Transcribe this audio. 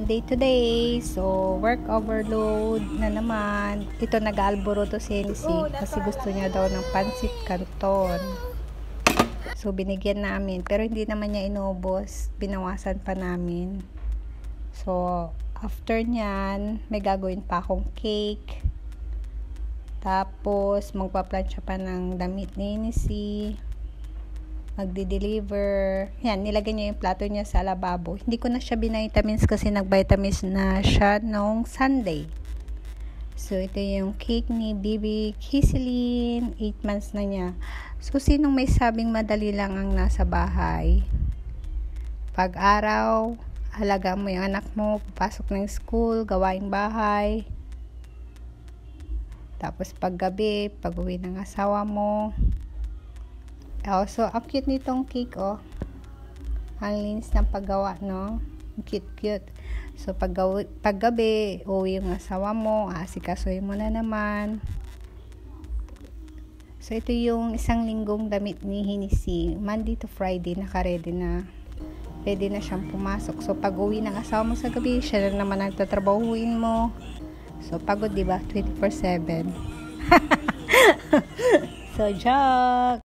Monday today. So, work overload na naman. Ito nag-aalboroto si Elsie kasi gusto niya daw ng pansit canton. So, binigyan namin. Pero hindi naman niya inubos. Binawasan pa namin. So, after nyan, may gagawin pa akong cake. Tapos, magpa-plancha pa ng damit ni Elsie. Magdi-deliver. Yan, nilagay niya yung plato niya sa lababo. Hindi ko na siya binitamins kasi nag-vitamins na siya noong Sunday. So, ito yung cake ni Bibi Kisilin. 8 months na niya. So, sinong may sabing madali lang ang nasa bahay? Pag-araw, halagaan mo yung anak mo, papasok ng school, gawaing bahay. Tapos paggabi, pag-uwi ng asawa mo. So, ang cute nitong cake, oh. Ang linis ng paggawa, no? Cute. So, paggabi, uwi yung asawa mo, asikasuhin mo na naman. So, ito yung isang linggong damit ni Hinisi. Monday to Friday, naka-ready na. Pwede na siyang pumasok. So, pag uwi ng asawa mo sa gabi, siya na naman ang tatrabahuin mo. So, pagod, diba? 24/7. So, joke!